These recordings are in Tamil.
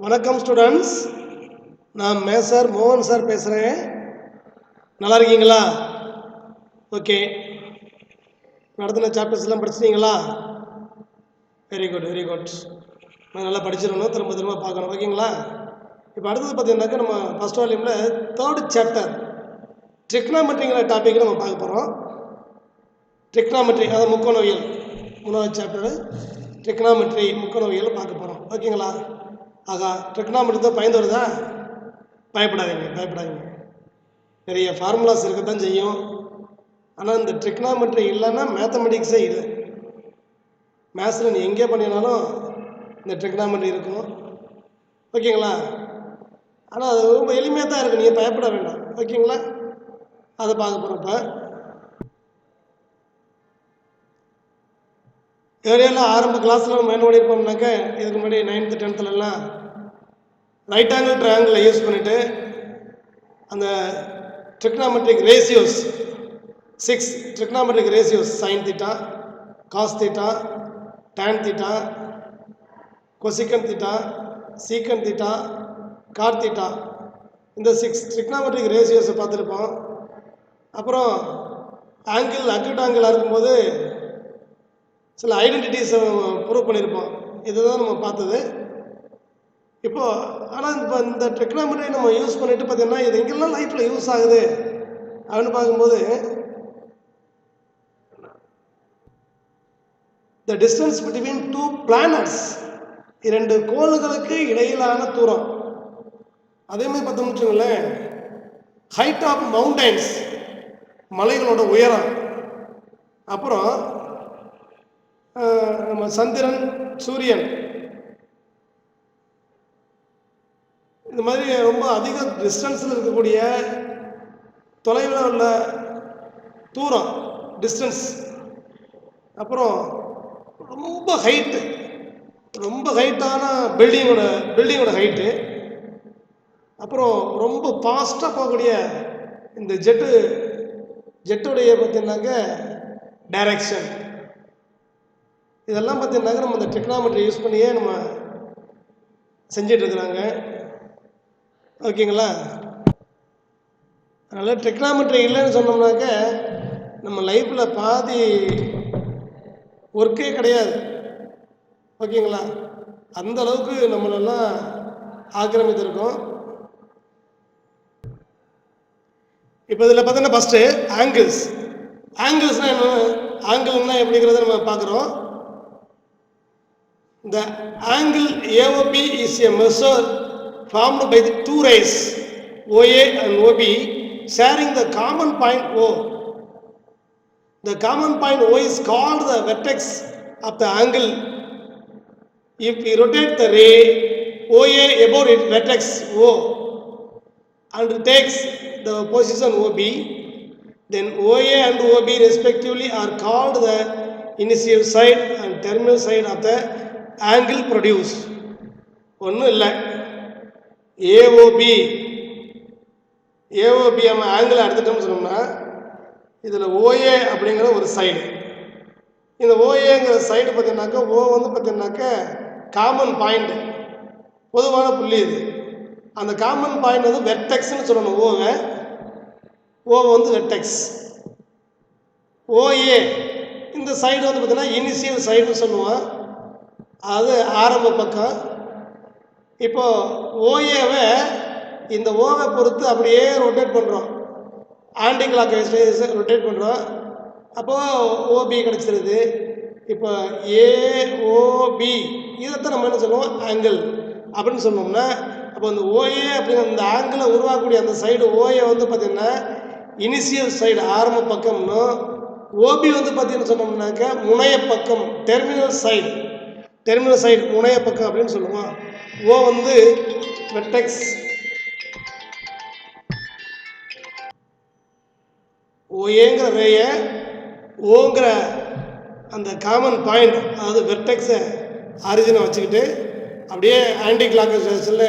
வணக்கம் ஸ்டூடெண்ட்ஸ், நான் மேசர் மோகன் சார் பேசுகிறேன். நல்லா இருக்கீங்களா? ஓகே, நடத்தின சாப்டர்ஸ்லாம் படிச்சிட்டிங்களா? Very good very good. நான் நல்லா படிச்சிடணும், திரும்ப திரும்ப பார்க்கணும். ஓகேங்களா? இப்போ அடுத்தது பார்த்தீங்கன்னாக்கா நம்ம ஃபஸ்ட் வால்யூமில் 3rd சாப்டர் ட்ரிக்னாமெட்ரிங்கிற டாப்பிக் நம்ம பார்க்க போகிறோம். ட்ரிக்னாமெட்ரி, அதாவது முக்கோணவியல். 3வது சாப்டர் ட்ரிக்னாமெட்ரி, முக்கோணவியல் பார்க்க போகிறோம். ஓகேங்களா? ஆகா, ட்ரிக்னாமெட்ரி தான் பயந்து வருதா? பயப்படாதீங்க. நிறைய ஃபார்முலாஸ் இருக்கத்தான் செய்யும். ஆனால் இந்த ட்ரிக்னாமெட்ரி இல்லைன்னா மேத்தமெட்டிக்ஸே இல்லை. மேத்ஸில் நீ எங்கே பண்ணினாலும் இந்த ட்ரிக்னாமெட்ரி இருக்கும். ஓகேங்களா? ஆனால் அது ரொம்ப எளிமையாக தான் இருக்குது, நீங்கள் பயப்பட வேண்டாம். ஓகேங்களா? அதை பார்க்க போகிறப்ப ஏரியாவில் ஆரம்ப கிளாஸில் நம்ம என்ன பண்ணியிருப்போம்னாக்க, இதுக்கு முன்னாடி 9th 10thலலாம் ரைட் ஆங்கிள் ட்ரையாங்கிளை யூஸ் பண்ணிவிட்டு அந்த trigonometric ratios 6 trigonometric ratios sine theta, cos theta, tan theta, cosecant theta, secant theta, cot theta, இந்த 6 ட்ரிக்னாமெட்ரிக் ரேஷியோஸை பார்த்துருப்போம். அப்புறம் ஆங்கிள் அக்யூட் ஆங்கிளாக இருக்கும்போது சில ஐடென்டிட்டிஸை ப்ரூவ் பண்ணியிருப்போம். இதுதான் நம்ம பார்த்தது. ஆனால் இப்போ இந்த ட்ரிக்னாமெட்ரி நம்ம யூஸ் பண்ணிட்டு பார்த்தீங்கன்னா இது எங்கெல்லாம் லைஃப்பில் யூஸ் ஆகுது அப்படின்னு பார்க்கும்போது, த டிஸ்டன்ஸ் பிட்வீன் 2 பிளானட்ஸ், 2 கோள்களுக்கு இடையிலான தூரம். அதே மாதிரி பார்த்தோம்னு வச்சுக்கோங்களேன், ஹைட் ஆஃப் மவுண்டைன்ஸ், மலைகளோட உயரம். அப்புறம் நம்ம சந்திரன், சூரியன், இந்த மாதிரி ரொம்ப அதிக டிஸ்டன்ஸில் இருக்கக்கூடிய தொலைவில் உள்ள தூரம், டிஸ்டன்ஸ். அப்புறம் ரொம்ப ஹைட்டான பில்டிங்கோட ஹைட்டு. அப்புறம் ரொம்ப ஃபாஸ்ட்டாக போகக்கூடிய இந்த ஜெட்டுடைய பார்த்தீங்கன்னாக்க டைரக்ஷன். இதெல்லாம் பார்த்தீங்கன்னாக்க நம்ம இந்த டெக்னாமெட்ரி யூஸ் பண்ணியே நம்ம செஞ்சிட்ருக்குறாங்க. ஓகேங்களா? அதனால் டெக்னாமெட்ரி இல்லைன்னு சொன்னோம்னாக்க நம்ம லைஃப்பில் பாதி ஒர்க்கே கிடையாது. ஓகேங்களா? அந்த அளவுக்கு நம்மளெல்லாம் ஆக்கிரமித்திருக்கோம். இப்போ இதில் பார்த்தீங்கன்னா ஃபஸ்ட்டு ஆங்கிள்ஸ்னால் என்ன, ஆங்கிள்னா எப்படிங்கிறத நம்ம பார்க்குறோம். The angle AOB is a measure formed by the 2 rays OA and OB sharing the common point O. The common point O is called the vertex of the angle. If we rotate the ray OA about its vertex O and takes the position OB, then OA and OB respectively are called the initial side and terminal side of the angle produced. ஒன்றும் இல்லை, ஏஓபி நம்ம ஆங்கிள் எடுத்துட்டோம்னு சொன்னோம்னா, இதில் ஓஏ அப்படிங்கிற ஒரு சைடு. இந்த ஓஏங்கிற சைடு பார்த்தீங்கன்னாக்கா ஓ வந்து பார்த்தீங்கன்னாக்கா காமன் பாயிண்ட், பொதுவான புள்ளி. இது அந்த காமன் பாயிண்ட் வந்து வெர்டெக்ஸ்ன்னு சொல்லணும். ஓ வந்து வெர்டெக்ஸ். ஓஏ இந்த சைடு வந்து பார்த்தீங்கன்னா இனிஷியல் சைடுன்னு சொல்லுவோம், அது ஆரம்ப பக்கம். இப்போது ஓஏவை இந்த ஓவை பொறுத்து அப்படியே ரொட்டேட் பண்ணுறோம், ஆன்டி கிளாக் வைஸ் ரொட்டேட் பண்ணுறோம். அப்போது ஓபி கிடச்சிருது. இப்போ ஏஓபி இதைத்தான் நம்ம என்ன சொல்லுவோம், ஆங்கிள் அப்படின்னு சொன்னோம்னா, அப்போ இந்த ஓஏ அப்படிங்கிற இந்த ஆங்கிளை உருவாக்கக்கூடிய அந்த சைடு ஓஏ வந்து பார்த்திங்கன்னா இனிஷியல் சைடு ஆரம்ப பக்கம்னு, ஓபி வந்து பார்த்திங்கன்னு சொன்னோம்னாக்கா முனைய பக்கம், டெர்மினல் சைடு முனைய பக்கம் அப்படின்னு சொல்லுவோம். ஓ வந்து வெர்டெக்ஸ், ஓஏங்கிற ரேய ஓங்கிற அந்த காமன் பாயிண்ட், அதாவது வெர்டெக்ஸை ஆரிஜினை வச்சுக்கிட்டு அப்படியே ஆன்டி கிளாக் வைஸில்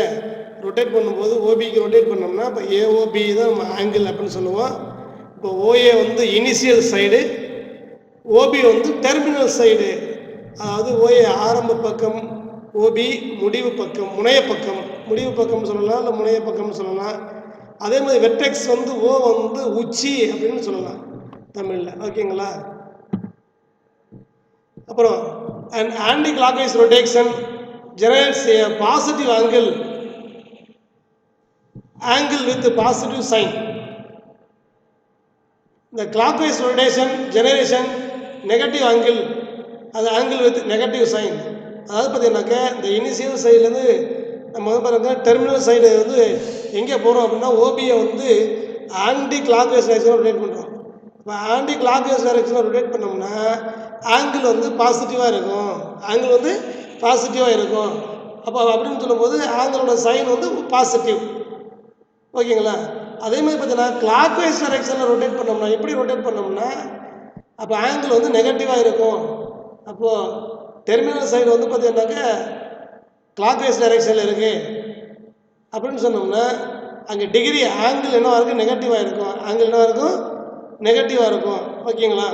ரொட்டேட் பண்ணும்போது ஓபிக்கு ரொட்டேட் பண்ணோம்னா இப்போ ஏஓபி தான் நம்ம ஆங்கிள் அப்படின்னு சொல்லுவோம். இப்போ ஓஏ வந்து இனிஷியல் சைடு, ஓபி வந்து டெர்மினல் சைடு, அதாவது ஓஏ ஆரம்ப பக்கம், ஓபி முடிவு பக்கம், முனைய பக்கம், முடிவு பக்கம் சொல்லலாம், இல்லை முனைய பக்கம் சொல்லலாம். அதே மாதிரி வெர்டெக்ஸ் வந்து ஓ வந்து உச்சி அப்படின்னு சொல்லலாம் தமிழில். ஓகேங்களா? அப்புறம் an anti-clockwise rotation generates a positive angle with positive sign. The clockwise rotation generation negative angle, அது angle with negative sign. அதாவது பார்த்தீங்கன்னாக்க இந்த இனிஷியல் சைட்லேருந்து நம்ம வந்து பார்த்தீங்கன்னா டெர்மினல் சைடு வந்து எங்கே போகிறோம் அப்படின்னா ஓபியை வந்து ஆன்டி கிளாக்வைஸ் டைரக்ஷனில் ரொட்டேட் பண்ணுறோம். இப்போ ஆன்டி கிளாக்வைஸ் டைரக்ஷனில் ரொட்டேட் பண்ணோம்னா ஆங்கிள் வந்து பாசிட்டிவாக இருக்கும், ஆங்கிள் வந்து பாசிட்டிவாக இருக்கும். அப்போ அப்படின்னு சொல்லும்போது ஆங்கிளோட சைன் வந்து பாசிட்டிவ். ஓகேங்களா? அதே மாதிரி பார்த்தீங்கன்னா கிளாக்வைஸ் டைரக்ஷனில் ரொட்டேட் பண்ணோம்னா, எப்படி ரொட்டேட் பண்ணோம்னா அப்போ ஆங்கிள் வந்து நெகட்டிவாக இருக்கும். அப்போது டெர்மினல் சைடு வந்து பார்த்தீங்கன்னாக்க கிளாக்வைஸ் டைரக்ஷனில் இருக்குது அப்படின்னு சொன்னோம்னா அங்கே டிகிரி ஆங்கிள் என்னவாக இருக்குது, நெகட்டிவாக இருக்கும். ஆங்கிள் என்னவாக இருக்கும், நெகட்டிவாக இருக்கும். ஓகேங்களா?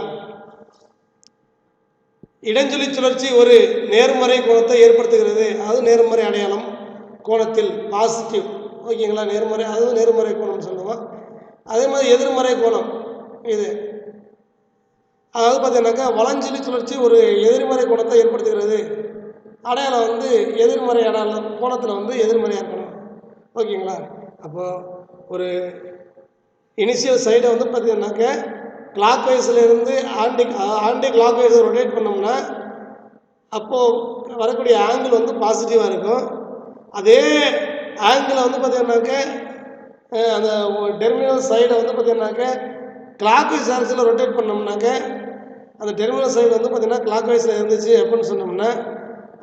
இடஞ்சொலி சுழற்சி ஒரு நேர்மறை கோணத்தை ஏற்படுத்துகிறது. அது நேர்மறை அடையாளம் கோணத்தில் பாசிட்டிவ். ஓகேங்களா? நேர்மறை, அதுவும் நேர்மறை கோணம் சொல்லுவோம். அதே மாதிரி எதிர்மறை கோணம் இது, அதாவது பார்த்தீங்கன்னாக்கா வலஞ்சொலி சுழற்சி ஒரு எதிர்மறை கோணத்தை ஏற்படுத்துகிறது. அடையாளம் வந்து எதிர்மறை அடையாளம் கோணத்தில் வந்து எதிர்மறையாக இருக்கணும். ஓகேங்களா? அப்போது ஒரு இனிஷியல் சைடை வந்து பார்த்தீங்கன்னாக்க கிளாக் வைஸ்லேருந்து ஆன்டி கிளாக் வைஸை ரொட்டேட் பண்ணோம்னா அப்போது வரக்கூடிய ஆங்கிள் வந்து பாசிட்டிவாக இருக்கும். அதே ஆங்கிளை வந்து பார்த்தீங்கன்னாக்க அந்த டெர்மினல் சைடை வந்து பார்த்தீங்கன்னாக்க கிளாக் வைஸ் டைரக்ஷனில் ரொட்டேட் பண்ணோம்னாக்க அந்த டெர்மினல் சைடு வந்து பார்த்தீங்கன்னா கிளாக் வைஸில் இருந்துச்சு அப்படின்னு சொன்னோம்னா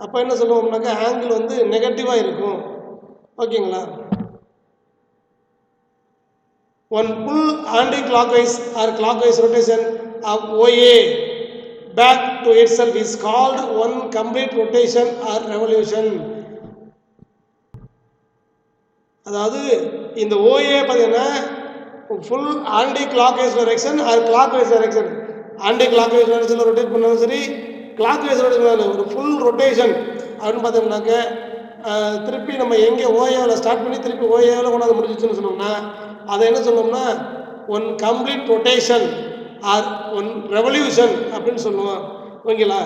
அப்போ என்ன சொல்லுவோம்னாக்கா ஆங்கிள் வந்து நெகட்டிவாக இருக்கும். ஓகேங்களா? One full anti-clockwise or clockwise rotation of OA back to itself is called one complete rotation or revolution. அதாவது இந்த OA பார்த்தீங்கன்னா full anti clockwise direction or clockwise direction, anti clockwise டைரக்ஷனில் ரொட்டேட் பண்ணாலும் சரி, கிளாக்வைஸ் ரொட்டேட் பண்ணாலும் ஒரு ஃபுல் ரொட்டேஷன் அப்படின்னு பார்த்தோம்னாக்க திருப்பி நம்ம எங்கே ஓஏவில் ஸ்டார்ட் பண்ணி திருப்பி ஓஏவில் கொண்டாந்து முடிஞ்சிச்சுன்னு சொன்னோம்னா அதை என்ன சொன்னோம்னா one complete rotation or one revolution அப்படின்னு சொல்லுவோம். ஓகேங்களா?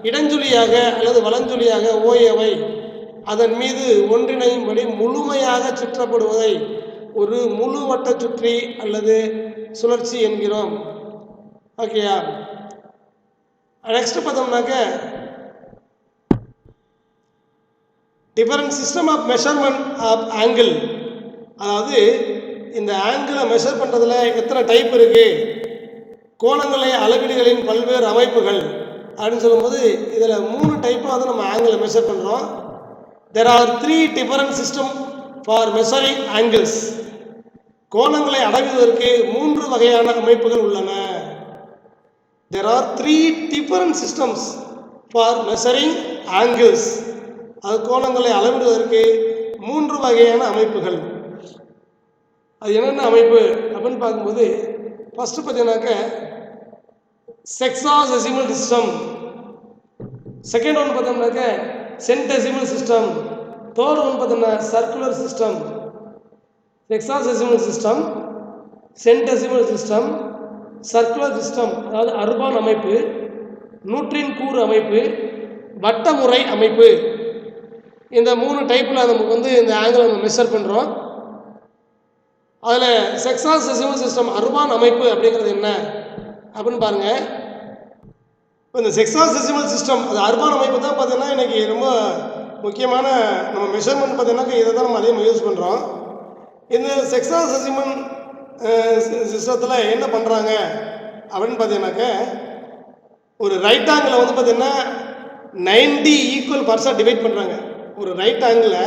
இடஞ்சொலியாக அல்லது வலஞ்சொலியாக ஓஏவை அதன் மீது ஒன்றிணையும்படி முழுமையாக சுற்றப்படுவதை ஒரு முழு வட்ட சுற்றி அல்லது சுழற்சி என்கிறோம். ஓகேயா? நெக்ஸ்ட் பார்த்தோம்னாக்க different system of measurement of angle, அதாவது இந்த ஆங்கிளை மெஷர் பண்ணுறதுல எத்தனை டைப் இருக்குது, கோணங்களை அளவீடுகளின் பல்வேறு அமைப்புகள் அப்படின்னு சொல்லும்போது இதில் 3 டைப்பாக வந்து நம்ம ஆங்கிளை மெஷர் பண்ணுறோம். There are 3 different system for measuring angles. கோணங்களை அளவிடுவதற்கு 3 வகையான அமைப்புகள் உள்ளன. There are 3 different systems for measuring angles. அது கோணங்களை அளவிடுவதற்கு 3 வகையான அமைப்புகள். அது என்னென்ன அமைப்பு அப்படின்னு பார்க்கும்போது ஃபஸ்ட்டு பார்த்தீங்கன்னாக்க செக்ஸாடெசிமல் சிஸ்டம், செகண்ட் ஒன் பார்த்தோம்னாக்க சென்டெசிமல் சிஸ்டம், தேர்ட் ஒன் பார்த்தோம்னா circular system. Sexagesimal system, centesimal system, circular system, அதாவது அர்பான் அமைப்பு, நூற்றின் கூறு அமைப்பு, வட்டமுறை அமைப்பு. இந்த 3 டைப்பில் நமக்கு வந்து இந்த ஆங்கிளை நம்ம மெஷர் பண்ணுறோம். அதில் செக்ஸாடெசிமல் சிஸ்டம் அர்பான் அமைப்பு அப்படிங்கிறது என்ன அப்படின்னு பாருங்கள். இப்போ இந்த செக்ஸாடெசிமல் சிஸ்டம் அது அர்பான் அமைப்பு தான் பார்த்தீங்கன்னா இன்றைக்கி ரொம்ப முக்கியமான நம்ம மெஷர்மெண்ட் பார்த்தீங்கன்னாக்க இதை தான் நம்ம அதிகமாக யூஸ் பண்ணுறோம். இந்த செக்ஸாடெசிமல் சிஸ்டத்தில் என்ன பண்ணுறாங்க அப்படின்னு பார்த்தீங்கன்னாக்க ஒரு ரைட் ஆங்கிளை வந்து பார்த்தீங்கன்னா 90 ஈக்குவல் பார்ட்ஸாக டிவைட் பண்ணுறாங்க. ஒரு ரைட் ஆங்கிளை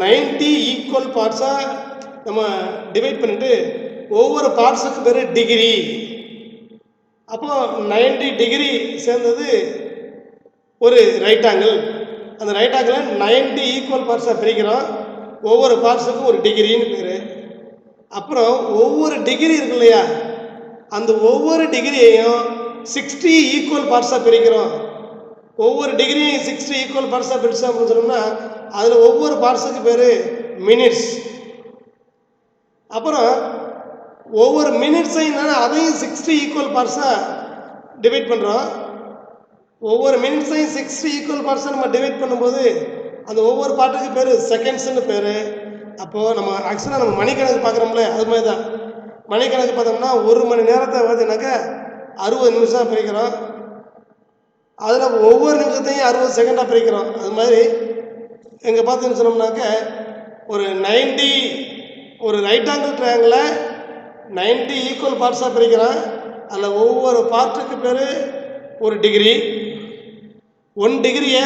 90 ஈக்குவல் பார்ட்ஸாக நம்ம டிவைட் பண்ணிவிட்டு ஒவ்வொரு பார்ட்ஸுக்கு பேர் டிகிரி. அப்போது 90 டிகிரி சேர்ந்தது ஒரு ரைட் ஆங்கிள். அந்த ரைட் ஆங்கிளை 90 ஈக்குவல் பார்ட்ஸாக பிரிக்கிறோம். ஒவ்வொரு பார்ட்ஸுக்கும் ஒரு டிகிரின்னு பேர். அப்புறம் ஒவ்வொரு டிகிரி இருக்கு இல்லையா, அந்த ஒவ்வொரு டிகிரியையும் 60 ஈக்குவல் பார்ட்ஸாக பிரிக்கிறோம். ஒவ்வொரு டிகிரி 60 ஈக்குவல் பார்ட்ஸாக பிரிச்சோம் அப்படின்னு சொன்னோம்னா அதில் ஒவ்வொரு பார்ட்ஸுக்கு பேர் மினிட்ஸ். அப்புறம் ஒவ்வொரு மினிட்ஸையும் அதையும் 60 ஈக்குவல் பார்ட்ஸாக டிவைட் பண்ணுறோம். ஒவ்வொரு மினிட்ஸையும் 60 ஈக்குவல் பார்ட்ஸாக நம்ம டிவைட் பண்ணும்போது அந்த ஒவ்வொரு பார்ட்டுக்கு பேர் செகண்ட்ஸ்ன்னு பேர். அப்போது நம்ம ஆக்சுவலாக நம்ம மணிக்கணக்கு பார்க்குறோம்ல, அது மாதிரி தான். மணிக்கணக்கு பார்த்தோம்னா 1 மணி நேரத்தை பார்த்தீங்கன்னாக்கா 60 நிமிஷம் பிரிக்கிறோம். அதில் ஒவ்வொரு நிமிஷத்தையும் 60 செகண்டாக பிரிக்கிறோம். அது மாதிரி இங்கே பார்த்தீங்கன்னு சொன்னோம்னாக்க ஒரு 90 ஒரு ரைட் ஆங்கிள் ட்ரையாங்கிளை 90 ஈக்குவல் பார்ட்ஸாக பிரிக்கிறோம். அதில் ஒவ்வொரு பார்ட்டுக்கு பேர் ஒரு டிகிரி. 1 டிகிரியை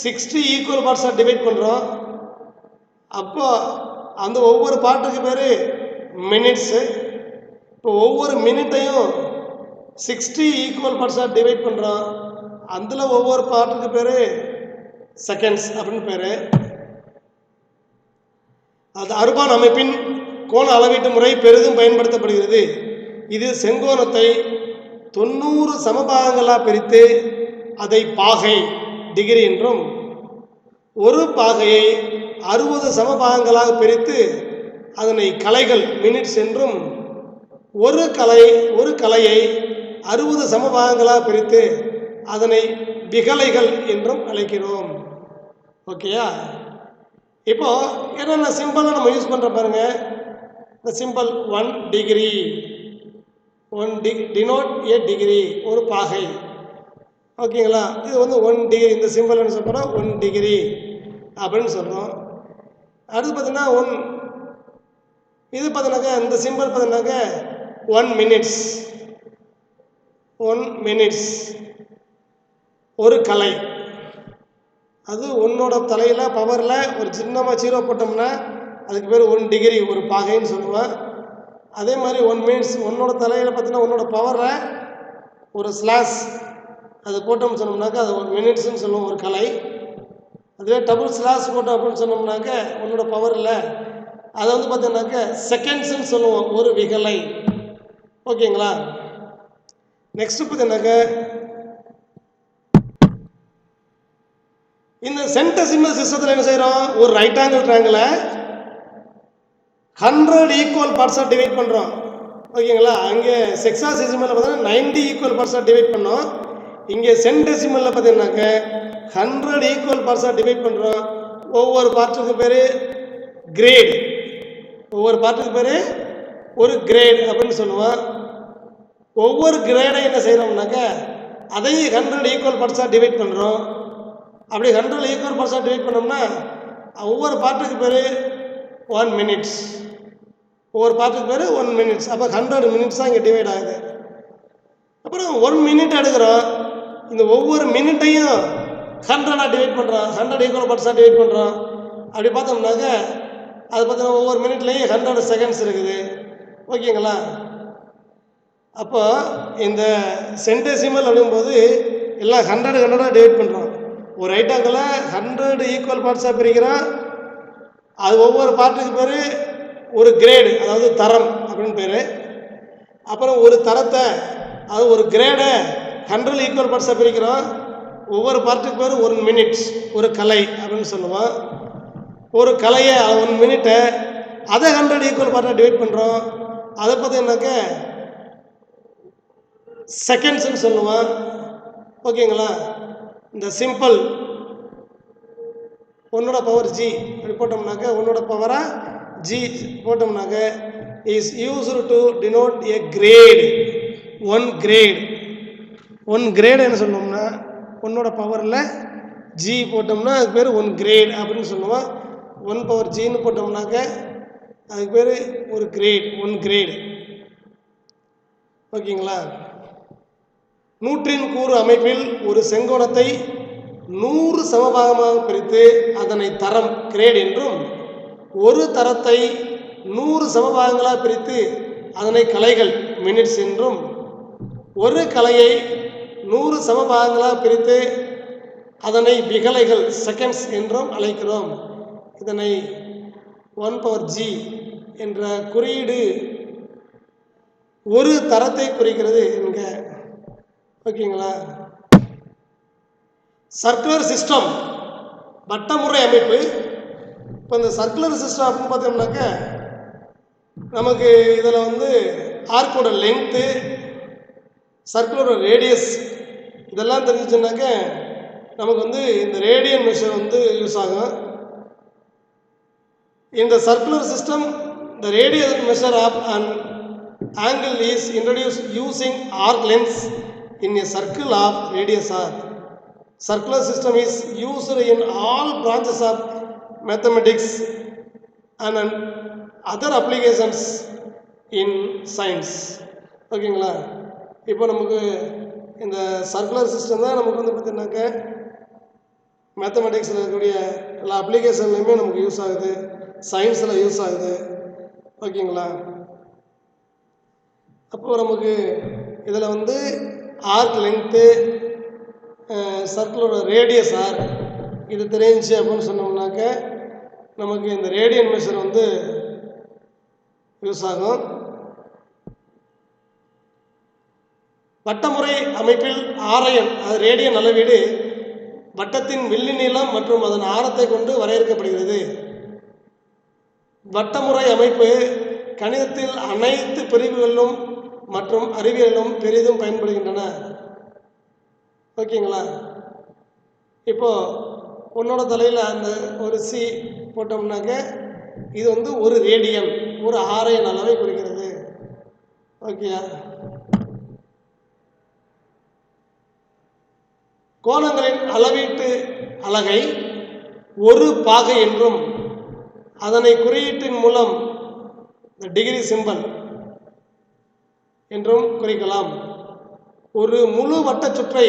60 ஈக்குவல் பார்ட்ஸாக டிவைட் பண்ணுறோம். அப்போ அந்த ஒவ்வொரு பார்ட்டுக்கு பேர் மினிட்ஸு. இப்போ ஒவ்வொரு மினிட்டையும் 60 ஈக்குவல் பார்ட்ஸாக டிவைட் பண்ணுறோம். அதில் ஒவ்வொரு பார்ட்டுக்கு பேர் செகண்ட்ஸ் அப்படின்னு பேர். அது அருபான் அமைப்பின் கோண அளவீட்டு முறை பெரிதும் பயன்படுத்தப்படுகிறது. இது செங்கோணத்தை 90 சமபாகங்களாக பிரித்து அதை பாகை டிகிரி என்றும், ஒரு பாகையை 60 சமபாகங்களாக பிரித்து அதனை கலைகள் மினிட்ஸ் என்றும், ஒரு கலையை 60 சமபாகங்களாக பிரித்து அதனை விகலைகள் என்றும் அழைக்கிறோம். ஓகேயா? இப்போ என்னென்ன சிம்பிளை நம்ம யூஸ் பண்ணுற பாருங்க. இந்த simple 1 degree, 1 denote A degree, ஒரு பாகை. ஓகேங்களா? இது வந்து 1 டிகிரி. இந்த சிம்பிள் என்ன சொல்கிறோம்? 1 டிகிரி அப்படின்னு சொல்கிறோம். அடுத்து பார்த்தீங்கன்னா இது பார்த்தீங்கன்னாக்கா இந்த சிம்பிள் பார்த்தீங்கன்னாக்கா 1 மினிட்ஸ், 1 மினிட்ஸ் ஒரு கலை. அது உன்னோட தலையில் பவரில் ஒரு சின்னமாக 0 போட்டோம்னா அதுக்கு பேர் 1 டிகிரி, ஒரு பாகைன்னு சொல்லுவேன். அதே மாதிரி 1 மினிட்ஸ் உன்னோட தலையில் பார்த்தீங்கன்னா உன்னோட பவரில் ஒரு ஸ்லாஷ் அது போட்டோம்னு சொன்னோம்னாக்கா அது 1 மினிட்ஸ்ன்னு சொல்லுவோம், ஒரு கலை. அதுவே டபுள் ஸ்லாஷ் போட்டோம் அப்படின்னு சொன்னோம்னாக்க உன்னோட பவரில் அதை வந்து பார்த்தீங்கன்னாக்க செகண்ட்ஸ்ன்னு சொல்லுவோம், ஒரு விகலை. ஓகேங்களா? நெக்ஸ்ட் பார்த்தீங்கன்னாக்க இந்த சென்டெசிமல் சிஸ்டத்தில் என்ன செய்கிறோம்? ஒரு ரைட் ஆங்கிள் ட்ரையாங்கிளை 100 ஈக்குவல் பார்ட்ஸாக டிவைட் பண்ணுறோம். ஓகேங்களா? அங்கே செக்ஸாசிசிமலில் பார்த்தீங்கன்னா 90 ஈக்குவல் பார்ட்ஸாக டிவைட் பண்ணோம். இங்கே சென்டெசிமலில் பார்த்தீங்கன்னாக்க 100 ஈக்குவல் பார்ட்ஸாக டிவைட் பண்ணுறோம். ஒவ்வொரு பார்ட்டுக்கு பேர் கிரேட், ஒவ்வொரு பார்ட்டுக்கு பேர் ஒரு கிரேட் அப்படின்னு சொல்லுவோம். ஒவ்வொரு கிரேடை என்ன செய்கிறோம்னாக்க அதையும் 100 ஈக்குவல் பார்ட்ஸாக டிவைட் பண்ணுறோம். அப்படி 100 ஈக்குவல் பார்ட்ஸாக டிவைட் பண்ணோம்னா ஒவ்வொரு பார்ட்டுக்கு பேர் 1 மினிட்ஸ், ஒவ்வொரு பார்ட்டுக்கு பேர் 1 மினிட்ஸ். அப்போ 100 மினிட்ஸாக இங்கே டிவைட் ஆகுது. அப்புறம் 1 மினிட் எடுக்கிறோம். இந்த ஒவ்வொரு மினிட்டையும் 100ஆக டிவைட் பண்ணுறோம், 100 ஈக்குவல் பார்ட்ஸாக டிவைட் பண்ணுறோம். அப்படி பார்த்தோம்னாக்க அது பார்த்தீங்கன்னா ஒவ்வொரு மினிட்லேயும் 100 செகண்ட்ஸ் இருக்குது. ஓகேங்களா? அப்போ இந்த சென்டெசிமல் அப்படிங்கும்போது எல்லாம் 100 டிவைட் பண்ணுறோம். ஒரு ரைட் ஆங்கிளை 100 ஈக்குவல் பார்ட்ஸாக பிரிக்கிறோம். அது ஒவ்வொரு பார்ட்டுக்கு பேர் ஒரு கிரேடு, அதாவது தரம் அப்படின்னு பேர். அப்புறம் ஒரு தரத்தை, அது ஒரு கிரேடை 100 ஈக்குவல் பார்ட்ஸாக பிரிக்கிறோம். ஒவ்வொரு பார்ட்டுக்கு பேர் 1 மினிட், ஒரு கலை அப்படின்னு சொல்லுவோம். ஒரு கலையை 1 மினிட்டை அதை 100 ஈக்குவல் பார்ட்டாக டிவைட் பண்ணுறோம். அதை பார்த்தீங்கன்னாக்க செகண்ட்ஸ்ன்னு சொல்லுவோம். ஓகேங்களா? இந்த சிம்பிள் உன்னோட பவர் ஜி அப்படி போட்டோம்னாக்க உன்னோட பவரை ஜி போட்டோம்னாக்க is used to denote a grade, 1 grade. 1 grade என்ன சொல்லணும்னா உன்னோட பவரில் ஜி போட்டோம்னா அதுக்கு பேர் 1 கிரேட் அப்படின்னு சொல்லுவோம். 1 பவர் ஜின்னு போட்டோம்னாக்க அதுக்கு பேர் ஒரு கிரேட், 1 கிரேட். ஓகேங்களா? நூற்றின் கூறு அமைப்பில் ஒரு செங்கோணத்தை 100 சமபாகமாக பிரித்து அதனை தரம் கிரேட் என்றும், ஒரு தரத்தை 100 சமபாகங்களாக பிரித்து அதனை கலைகள் மினிட்ஸ் என்றும், ஒரு கலையை 100 சமபாகங்களாக பிரித்து அதனை விகலைகள் செகண்ட்ஸ் என்றும் அழைக்கிறோம். இதனை 1 பவர் ஜி என்ற குறியீடு ஒரு தரத்தை குறிக்கிறது என்க. ஓகேங்களா? சர்க்குலர் சிஸ்டம் வட்டமுறை அமைப்பு. இப்போ இந்த சர்க்குலர் சிஸ்டம் அப்படின்னு பார்த்தோம்னாக்க நமக்கு இதில் வந்து ஆர்க்கோட லென்த்து, சர்க்குலரோட ரேடியஸ் இதெல்லாம் தெரிஞ்சிச்சுனாக்க நமக்கு வந்து இந்த ரேடியன் மெஷர் வந்து யூஸ் ஆகும். இந்த circular system the radius measure of an angle is introduced using arc lengths in a circle of radius r. Circular system is used in all branches of mathematics and other applications in science. ஓகேங்களா? இப்போ நமக்கு இந்த சர்க்குலர் சிஸ்டம் தான் நமக்கு வந்து பார்த்தீங்கன்னாக்க மேத்தமெட்டிக்ஸில் இருக்கக்கூடிய எல்லா அப்ளிகேஷன்லையுமே நமக்கு யூஸ் ஆகுது, சயின்ஸில் யூஸ் ஆகுது. ஓகேங்களா? அப்போது நமக்கு இதில் வந்து ஆர்க் லென்த்து, சர்க்கிளோட ரேடியஸ் ஆர் இது தெரிஞ்சிச்சு அப்படின்னு சொன்னோம்னாக்க நமக்கு இந்த ரேடியன் மெஷர் வந்து யூஸ் ஆகும். வட்டமுறை அமைப்பில் ஆரையம், அது ரேடியன் அளவீடு வட்டத்தின் வில்லி நீளம் மற்றும் அதன் ஆரத்தை கொண்டு வரையறுக்கப்படுகிறது. வட்டமுறை அமைப்பு கணிதத்தில் அனைத்து பிரிவுகளிலும் மற்றும் அறிவியலிலும் பெரிதும் பயன்படுகின்றன. ஓகேங்களா? இப்போ உன்னோட தலையில் அந்த ஒரு சி போட்டோம்னாக்க இது வந்து ஒரு ரேடியன், ஒரு ஆரையன் அளவை குறிக்கிறது. ஓகேயா? கோணங்களின் அளவீட்டு அலகை ஒரு பாகை என்றும் அதனை குறியீட்டின் மூலம் டிகிரி சிம்பல் என்றும் குறிக்கலாம். ஒரு முழு வட்ட சுற்றை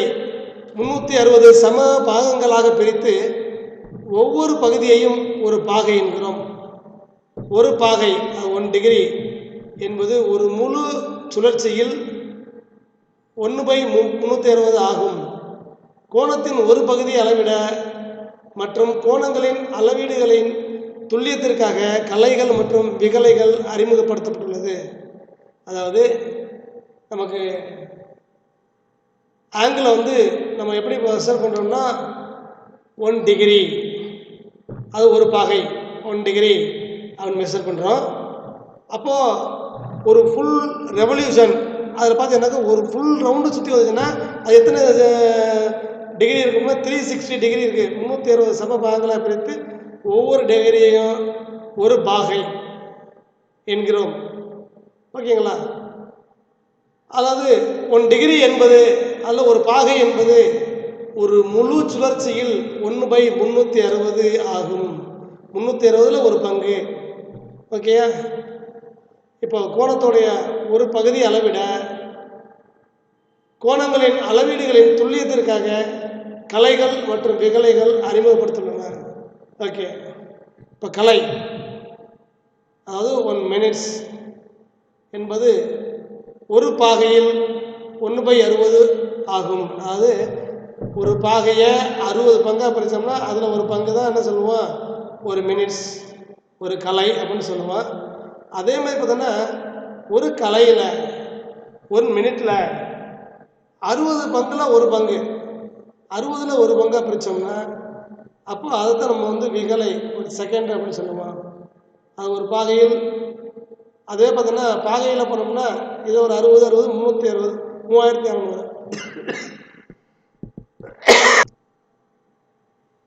360 சம பாகங்களாக பிரித்து ஒவ்வொரு பகுதியையும் ஒரு பாகை என்கிறோம். ஒரு பாகை 1 டிகிரி என்பது ஒரு முழு சுழற்சியில் 1/360 ஆகும். கோணத்தின் ஒரு பகுதியை அளவிட மற்றும் கோணங்களின் அளவீடுகளின் துல்லியத்திற்காக கலைகள் மற்றும் விகலைகள் அறிமுகப்படுத்தப்பட்டுள்ளது. அதாவது நமக்கு ஆங்கிளை வந்து நம்ம எப்படி மெஷர் பண்ணுறோம்னா 1 டிகிரி, அது ஒரு பாகை 1 டிகிரி அப்படின்னு மெஷர் பண்ணுறோம். அப்போது ஒரு ஃபுல் ரெவல்யூஷன் அதில் பார்த்தீங்கன்னாக்கா ஒரு ஃபுல் ரவுண்டு சுற்றி வந்துச்சுன்னா அது எத்தனை டிகிரி இருக்குன்னா 360 டிகிரி இருக்குது. 360 சம பாகங்களாக பிரித்து ஒவ்வொரு டிகிரியையும் ஒரு பாகை என்கிறோம். ஓகேங்களா? அதாவது 1 டிகிரி என்பது அல்ல ஒரு பாகை என்பது ஒரு முழு சுழற்சியில் 1/360 ஆகும். 360ல் ஒரு பங்கு. ஓகேயா? இப்போ கோணத்தோடைய ஒரு பகுதி அளவிட கோணங்களின் அளவீடுகளின் துல்லியத்திற்காக கலைகள் மற்றும் விகலைகள் அறிமுகப்படுத்தியுள்ளன. ஓகே, இப்போ கலை அதாவது 1 மினிட்ஸ் என்பது ஒரு பாகையில் 1/60 ஆகும். அதாவது ஒரு பாகையை 60 பங்காக பிரித்தோம்னா அதில் ஒரு பங்கு தான் என்ன சொல்லுவோம், 1 மினிட்ஸ், ஒரு கலை அப்படின்னு சொல்லுவோம். அதே மாதிரி பார்த்தோன்னா ஒரு கலையில் 1 மினிட்டில் 60 பங்கில் ஒரு பங்கு, 60ல் ஒரு பங்காக பிரித்தோம்னா அப்போ அதைத்தான் நம்ம வந்து விகலை, ஒரு செகண்ட் அப்படின்னு சொல்லுவோம். அது ஒரு பாகையில். அதே பார்த்தோன்னா பாகையில் போனோம்னா இது ஒரு 60 360 3600.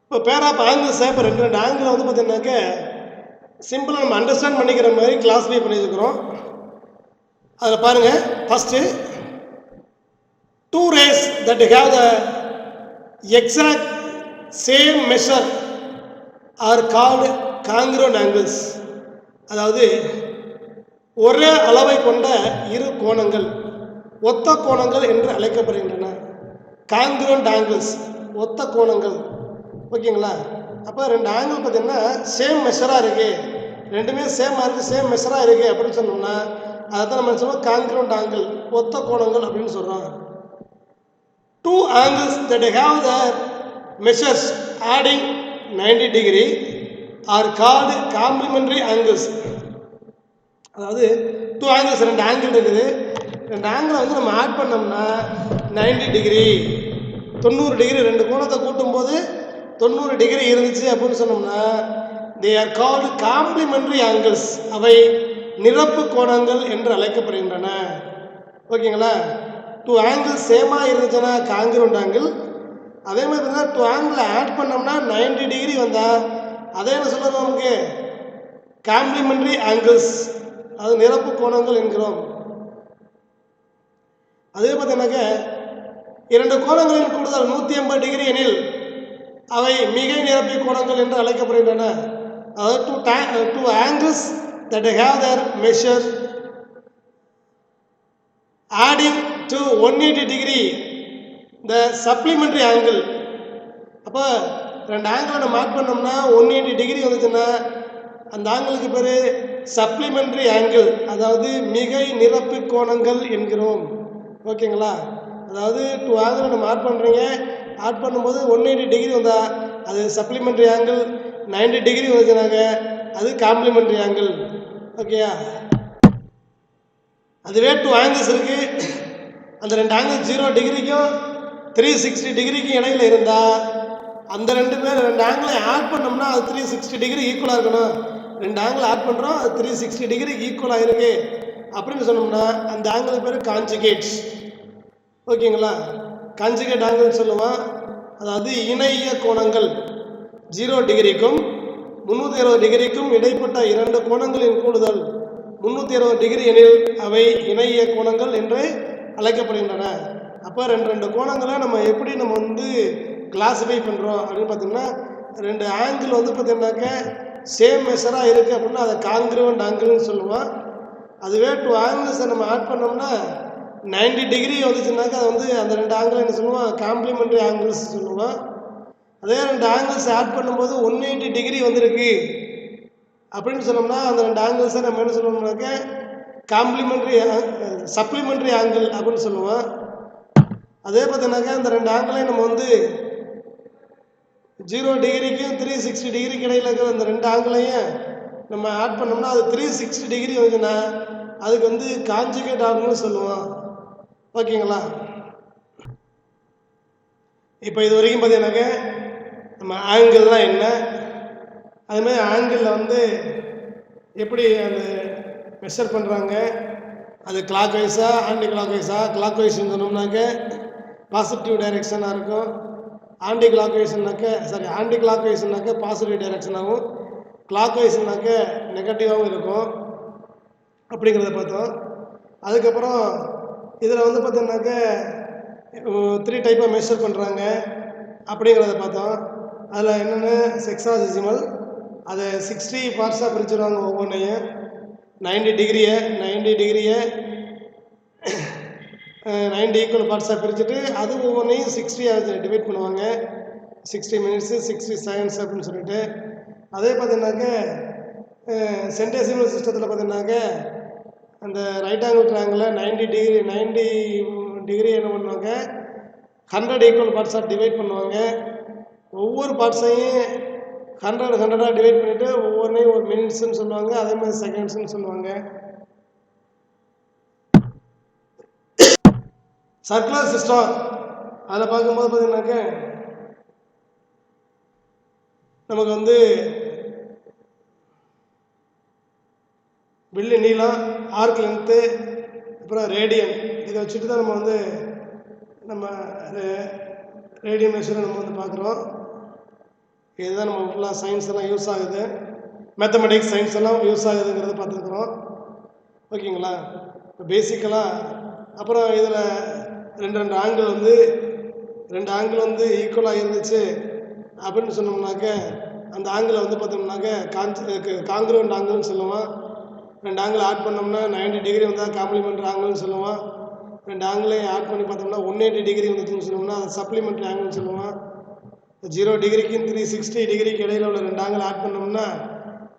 இப்போ பேர் ஆஃப் ஆங்கிள்ஸ் இப்போ ரெண்டு ஆங்கிளை வந்து பார்த்தீங்கன்னாக்க சிம்பிளாக நம்ம அண்டர்ஸ்டாண்ட் பண்ணிக்கிற மாதிரி கிளாஸிஃபை பண்ணியிருக்கிறோம். அதில் பாருங்கள், first 2 rays that have the exact same measure are called congruent angles. அதாவது ஒரே அளவை கொண்ட இரு கோணங்கள் ஒத்த கோணங்கள் என்று அழைக்கப்படுகின்றன. காங்கிருவன்ட் ஆங்கிள்ஸ், ஒத்த கோணங்கள். ஓகேங்களா? அப்போ 2 ஆங்கிள் பார்த்தீங்கன்னா சேம் மெஷராக இருக்குது, ரெண்டுமே சேமாக இருக்குது, சேம் மெஷராக இருக்குது அப்படின்னு சொன்னோம்னா அதை தான் நம்ம சொல்லுவோம் காங்கிருவன்ட் ஆங்கிள், ஒத்த கோணங்கள் அப்படின்னு சொல்கிறோம். 2 angles that have the measures adding 90 degree are called complementary angles. அதாவது 2 angles, 2 ஆங்கிள் இருக்குது, 2 ஆங்கிளை வந்து நம்ம ஆட் பண்ணோம்னா 90 டிகிரி 90 டிகிரி, ரெண்டு கோணத்தை கூட்டும்போது 90 டிகிரி இருந்துச்சு அப்படின்னு சொன்னோம்னா they are called complimentary angles. அவை நிரப்பு கோணங்கள் என்று அழைக்கப்படுகின்றன. ஓகேங்களா? 2 ஆங்கிள் சேமாக இருந்துச்சுன்னா காங்கிரூண்ட் ஆங்கிள். அதே மாதிரி பார்த்தீங்கன்னா 2 ஆங்கிள் ஆட் பண்ணோம்னா 90 டிகிரி வந்தால் அதே என்ன சொல்லுவோம் நமக்கு காம்ப்ளிமெண்ட்ரி ஆங்கிள்ஸ், அது நிரப்பு கோணங்கள் என்கிறோம். அதே பார்த்தீங்கன்னாக்க இரண்டு கோணங்களின் கூடுதல் 180 டிகிரி எனில் அவை மிகை நிரப்பி கோணங்கள் என்று அழைக்கப்படுகின்றன. அதாவது 2 angles that have their measure adding to 180 degree the supplementary angle. அப்போ ரெண்டு ஆங்கிளை நம்ம ஆட் பண்ணோம்னா 180 டிகிரி வந்துச்சுன்னா அந்த ஆங்கிளுக்கு பேர் சப்ளிமெண்ட்ரி ஆங்கிள், அதாவது மிகை நிரப்பு கோணங்கள் என்கிறோம். ஓகேங்களா? அதாவது 2 ஆங்கிளை நம்ம ஆட் பண்ணுறீங்க, ஆட் பண்ணும்போது 180 டிகிரி வந்தால் அது சப்ளிமெண்ட்ரி ஆங்கிள், 90 டிகிரி வந்துச்சுனாங்க அது காம்ப்ளிமெண்ட்ரி ஆங்கிள். ஓகேயா? அதுவே 2 ஆங்கிள்ஸ் இருக்குது, அந்த ரெண்டு ஆங்கிள் 0 டிகிரிக்கும் 360 டிகிரிக்கும் இடையில இருந்தால் அந்த ரெண்டு ஆங்கிளை ஆட் பண்ணோம்னா அது 360 டிகிரி ஈக்குவலாக இருக்கணும். ரெண்டு ஆங்கிள் ஆட் பண்ணுறோம், அது 360 டிகிரி ஈக்குவலாக இருக்கு அப்படின்னு சொன்னோம்னா அந்த ஆங்கிள் பேர் கான்ஜுகேட்ஸ். ஓகேங்களா? கான்ஜுகேட் ஆங்கிள் சொல்லுவோம். அதாவது இணைய கோணங்கள் 0 டிகிரிக்கும் 360 டிகிரிக்கும் இடைப்பட்ட இரண்டு கோணங்களின் கூடுதல் 360 டிகிரி எனில் அவை இணைய கோணங்கள் என்று அழைக்கப்படுகின்றன. அப்போ ரெண்டு கோணங்களை நம்ம எப்படி நம்ம கிளாஸிஃபை பண்ணுறோம் அப்படின்னு பார்த்தீங்கன்னா, ரெண்டு ஆங்கிள் பார்த்தீங்கன்னாக்க சேம் மெஷராக இருக்குது அப்படின்னா அதை காங்கிருவன்ட் ஆங்கிள்னு சொல்லுவோம். அதுவே 2 ஆங்கிள்ஸை நம்ம ஆட் பண்ணோம்னா 90 டிகிரி வந்துச்சுன்னாக்கா அது அந்த ரெண்டு ஆங்கிள் என்ன சொல்லுவோம், காம்ப்ளிமெண்ட்ரி ஆங்கிள்ஸ் சொல்லுவோம். அதே ரெண்டு ஆங்கிள்ஸ் ஆட் பண்ணும்போது 180 டிகிரி வந்திருக்கு அப்படின்னு சொன்னோம்னா அந்த ரெண்டு ஆங்கிள்ஸை நம்ம என்ன சொல்லுவோம்னாக்க காம்ப்ளிமெண்ட்ரி சப்ளிமெண்ட்ரி ஆங்கிள் அப்படின்னு சொல்லுவோம். அதே பார்த்தீங்கன்னாக்கா இந்த ரெண்டு ஆங்கிளையும் நம்ம 0 டிகிரிக்கும் 360 டிகிரிக்கு இடையில் இருக்கிற அந்த ரெண்டு ஆங்கிளையும் நம்ம ஆட் பண்ணோம்னா அது 360 டிகிரி வந்துச்சுன்னா அதுக்கு கான்ஜுகேட் ஆங்கிள்னு சொல்லுவோம். ஓகேங்களா? இப்போ இது வரைக்கும் பார்த்தீங்கன்னாக்க நம்ம ஆங்கிள்லாம் என்ன, அதுமாதிரி ஆங்கிளில் எப்படி அந்த மெஷர் பண்ணுறாங்க, அது கிளாக் வைஸா ஆன்டி கிளாக் வைஸா. கிளாக் வைஸ்ன்னு சொன்னோம்னாக்க பாசிட்டிவ் டைரெக்ஷனாக இருக்கும், ஆன்டி கிளாக் வைஸ்னாக்க பாசிட்டிவ் டைரெக்ஷனாகவும், கிளாக் வைஸ்னாக்க நெகட்டிவாகவும் இருக்கும் அப்படிங்கிறத பார்த்தோம். அதுக்கப்புறம் இதில் பார்த்தீங்கன்னாக்க 3 டைப்பாக மெஷர் பண்ணுறாங்க அப்படிங்கிறத பார்த்தோம். அதில் என்னென்ன செக்ஸாடெசிமல், அதை 60 பார்ட்ஸாக பிரிச்சுருவாங்க. ஒவ்வொன்றையும் 90 டிகிரியை 90 ஈக்குவல் பார்ட்ஸாக பிரிச்சுட்டு அது ஒவ்வொன்றையும் 60 டிவைட் பண்ணுவாங்க. 60 மினிட்ஸு 60 செகண்ட்ஸ் அப்படின்னு சொல்லிட்டு. அதே பார்த்தீங்கன்னாக்க சென்டெசிமல் சிஸ்டத்தில் பார்த்தீங்கன்னாக்க அந்த ரைட் ஆங்கிள் ட்ரையாங்கிளில் 90 டிகிரி என்ன பண்ணுவாங்க, 100 ஈக்குவல் பார்ட்ஸாக டிவைட் பண்ணுவாங்க. ஒவ்வொரு பார்ட்ஸையும் 100 டிவைட் பண்ணிவிட்டு ஒவ்வொன்றையும் ஒரு மினிட்ஸ்ன்னு சொல்லுவாங்க, அதே மாதிரி செகண்ட்ஸ்ன்னு சொல்லுவாங்க. சர்க்குலர் சிஸ்டம் அதில் பார்க்கும்போது பார்த்தீங்கன்னாக்க நமக்கு வில்லு நீளம், ஆர்க் லென்த்து, அப்புறம் ரேடியம், இதை வச்சுட்டு தான் நம்ம ரேடியம் மெஷரை நம்ம பார்க்குறோம். இதுதான் நம்ம ஃபுல்லாக சயின்ஸ் எல்லாம் யூஸ் ஆகுது, மேத்தமெட்டிக்ஸ் சயின்ஸ் எல்லாம் யூஸ் ஆகுதுங்கிறத பார்த்துருக்குறோம். ஓகேங்களா? இப்போ பேசிக்கலாக அப்புறம் இதில் ரெண்டு ஆங்கிள் ஈக்குவலாக இருந்துச்சு அப்படின்னு சொன்னோம்னாக்க அந்த ஆங்கிளை பார்த்தோம்னாக்க காங்கிருவன்ட் ஆங்கிள்னு சொல்லுவோம். ரெண்டு ஆங்கிள் ஆட் பண்ணோம்னா 90 டிகிரி வந்தால் காம்ப்ளிமெண்ட்ரி ஆங்கிள்னு சொல்லுவோம். ரெண்டு ஆங்கிளையும் ஆட் பண்ணி பார்த்தோம்னா 180 டிகிரி வந்துச்சுன்னு சொன்னோம்னா அது சப்ளிமெண்ட்ரி ஆங்கிள்னு சொல்லுவோம். 0 டிகிரிக்கும் 360 டிகிரிக்கு இடையில் உள்ள ரெண்டு ஆங்கிள் ஆட் பண்ணோம்னா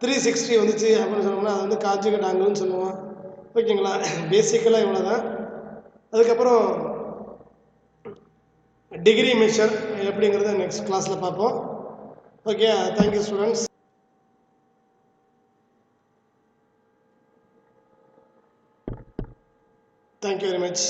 360 வந்துச்சு அப்படின்னு சொன்னோம்னா அது கான்ஜுகேட் ஆங்கிள்னு சொல்லுவோம். ஓகேங்களா? பேசிக்கலாக இவ்வளோ தான். அதுக்கப்புறம் டிகிரி மெஷர் எப்படிங்கிறத நெக்ஸ்ட் கிளாஸில் பார்ப்போம். Okay, thank you students. Thank you very much.